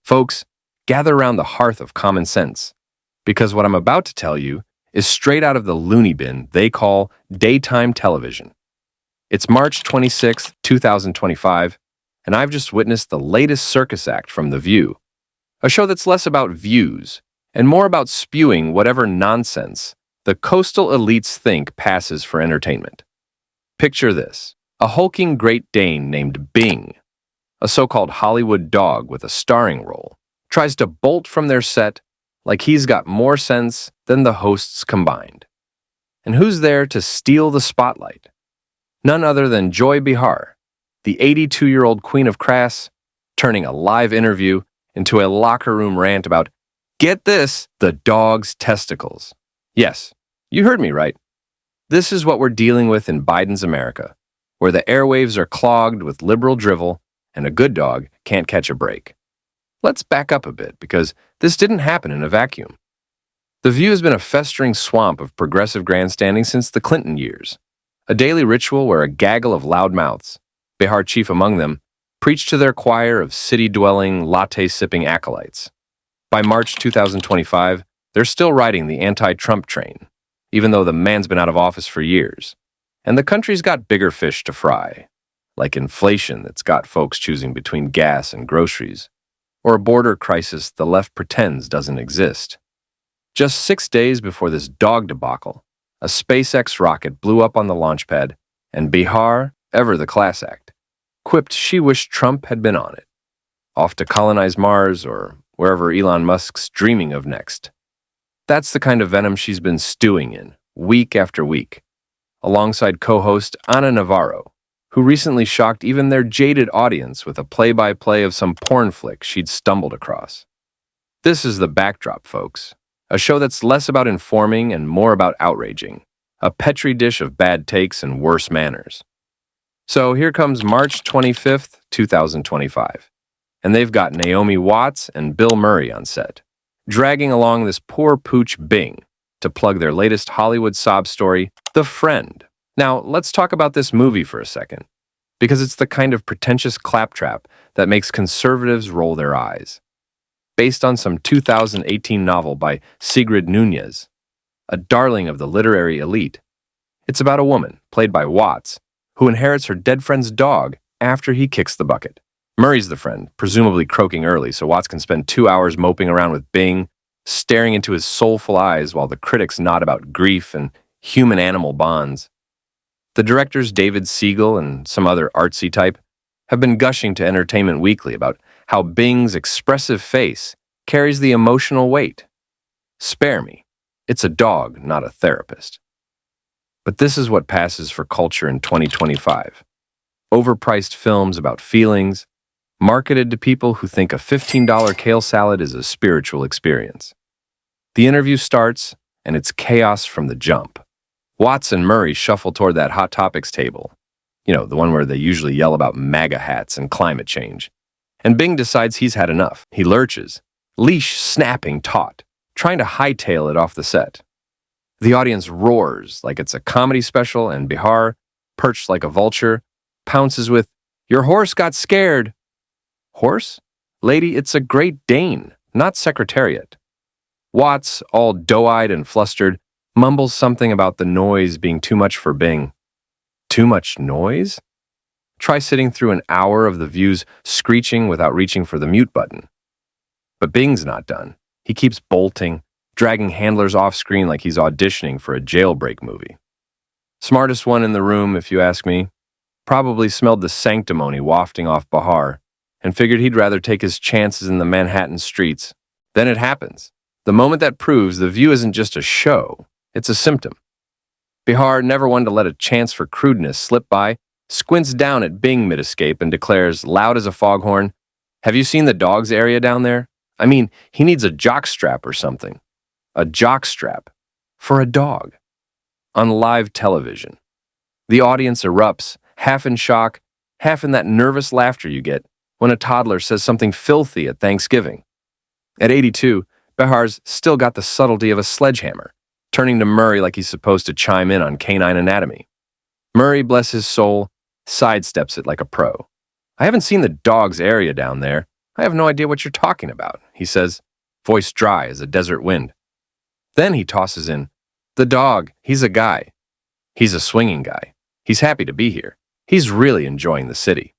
Folks, gather around the hearth of common sense, because what I'm about to tell you is straight out of the loony bin they call daytime television. It's March 26th, 2025, and I've just witnessed the latest circus act from The View, a show that's less about views and more about spewing whatever nonsense the coastal elites think passes for entertainment. Picture this: a hulking Great Dane named Bing, a so-called Hollywood dog with a starring role, tries to bolt from their set like he's got more sense than the hosts combined. And who's there to steal the spotlight? None other than Joy Behar, the 82-year-old queen of crass, turning a live interview into a locker room rant about, get this, the dog's testicles. Yes, you heard me right. This is what we're dealing with in Biden's America, where the airwaves are clogged with liberal drivel and a good dog can't catch a break. Let's back up a bit, because this didn't happen in a vacuum. The View has been a festering swamp of progressive grandstanding since the Clinton years, a daily ritual where a gaggle of loudmouths, Behar chief among them, preach to their choir of city-dwelling, latte-sipping acolytes. By March 2025, they're still riding the anti-Trump train, even though the man's been out of office for years, and the country's got bigger fish to fry, like inflation that's got folks choosing between gas and groceries, or a border crisis the left pretends doesn't exist. Just 6 days before this dog debacle, a SpaceX rocket blew up on the launch pad, and Behar, ever the class act, quipped she wished Trump had been on it, off to colonize Mars or wherever Elon Musk's dreaming of next. That's the kind of venom she's been stewing in, week after week, alongside co-host Ana Navarro, who recently shocked even their jaded audience with a play-by-play of some porn flick she'd stumbled across. This is the backdrop, folks. A show that's less about informing and more about outraging, a petri dish of bad takes and worse manners. So here comes March 25th, 2025, and they've got Naomi Watts and Bill Murray on set, dragging along this poor pooch Bing to plug their latest Hollywood sob story, The Friend. Now, let's talk about this movie for a second, because it's the kind of pretentious claptrap that makes conservatives roll their eyes. Based on some 2018 novel by Sigrid Nunez, a darling of the literary elite, it's about a woman, played by Watts, who inherits her dead friend's dog after he kicks the bucket. Murray's the friend, presumably croaking early, so Watts can spend 2 hours moping around with Bing, staring into his soulful eyes while the critics nod about grief and human-animal bonds. The directors David Siegel and some other artsy type have been gushing to Entertainment Weekly about how Bing's expressive face carries the emotional weight. Spare me. It's a dog, not a therapist. But this is what passes for culture in 2025. Overpriced films about feelings, marketed to people who think a $15 kale salad is a spiritual experience. The interview starts, and it's chaos from the jump. Watts and Murray shuffle toward that Hot Topics table. You know, the one where they usually yell about MAGA hats and climate change. And Bing decides he's had enough. He lurches, leash snapping taut, trying to hightail it off the set. The audience roars like it's a comedy special, and Behar, perched like a vulture, pounces with, "Your horse got scared." Horse? Lady, it's a Great Dane, not Secretariat. Watts, all doe-eyed and flustered, mumbles something about the noise being too much for Bing. Too much noise? Try sitting through an hour of The View's screeching without reaching for the mute button. But Bing's not done. He keeps bolting, dragging handlers off screen like he's auditioning for a jailbreak movie. Smartest one in the room, if you ask me, probably smelled the sanctimony wafting off Behar and figured he'd rather take his chances in the Manhattan streets. Then it happens. The moment that proves The View isn't just a show, it's a symptom. Behar, never one to let a chance for crudeness slip by, squints down at Bing mid-escape and declares, loud as a foghorn, "Have you seen the dog's area down there? I mean, he needs a jockstrap or something." A jockstrap for a dog. On live television. The audience erupts, half in shock, half in that nervous laughter you get when a toddler says something filthy at Thanksgiving. At 82, Behar's still got the subtlety of a sledgehammer, turning to Murray like he's supposed to chime in on canine anatomy. Murray, bless his soul, sidesteps it like a pro. "I haven't seen the dog's area down there. I have no idea what you're talking about, he says, voice dry as a desert wind. Then he tosses in, the dog, he's a guy. He's a swinging guy. He's happy to be here. He's really enjoying the city.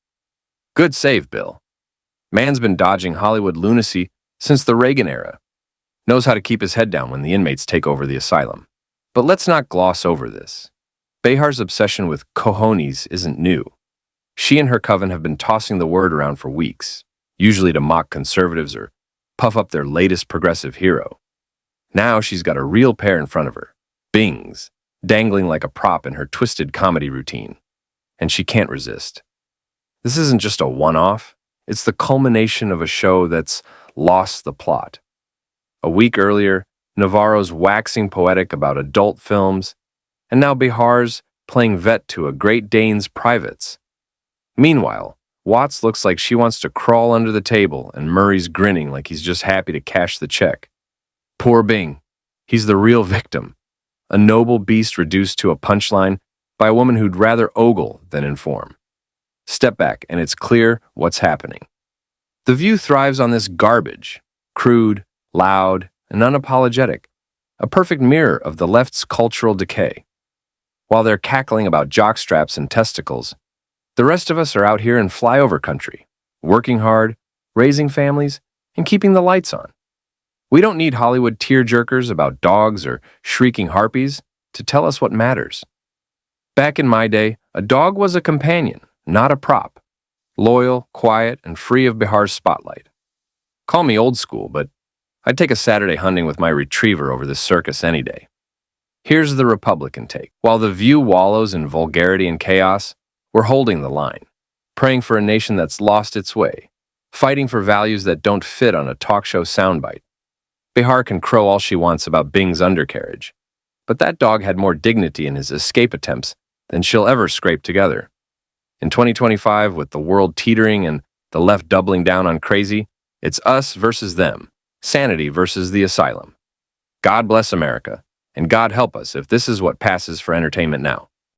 Good save, Bill. Man's been dodging Hollywood lunacy since the Reagan era. Knows how to keep his head down when the inmates take over the asylum. But let's not gloss over this. Behar's obsession with cojones isn't new. She and her coven have been tossing the word around for weeks, usually to mock conservatives or puff up their latest progressive hero. Now she's got a real pair in front of her, Bings, dangling like a prop in her twisted comedy routine. And she can't resist. This isn't just a one-off, it's the culmination of a show that's lost the plot. A week earlier, Navarro's waxing poetic about adult films, and now Behar's playing vet to a Great Dane's privates. Meanwhile, Watts looks like she wants to crawl under the table, and Murray's grinning like he's just happy to cash the check. Poor Bing. He's the real victim, a noble beast reduced to a punchline by a woman who'd rather ogle than inform. Step back, and it's clear what's happening. The View thrives on this garbage, crude, loud, and unapologetic, a perfect mirror of the left's cultural decay. While they're cackling about jockstraps and testicles, the rest of us are out here in flyover country, working hard, raising families, and keeping the lights on. We don't need Hollywood tearjerkers about dogs or shrieking harpies to tell us what matters. Back in my day, a dog was a companion, not a prop, loyal, quiet, and free of Behar's spotlight. Call me old school, but I'd take a Saturday hunting with my retriever over this circus any day. Here's the Republican take. While the View wallows in vulgarity and chaos, we're holding the line, praying for a nation that's lost its way, fighting for values that don't fit on a talk show soundbite. Behar can crow all she wants about Bing's undercarriage, but that dog had more dignity in his escape attempts than she'll ever scrape together. In 2025, with the world teetering and the left doubling down on crazy, it's us versus them, sanity versus the asylum. God bless America, and God help us if this is what passes for entertainment now.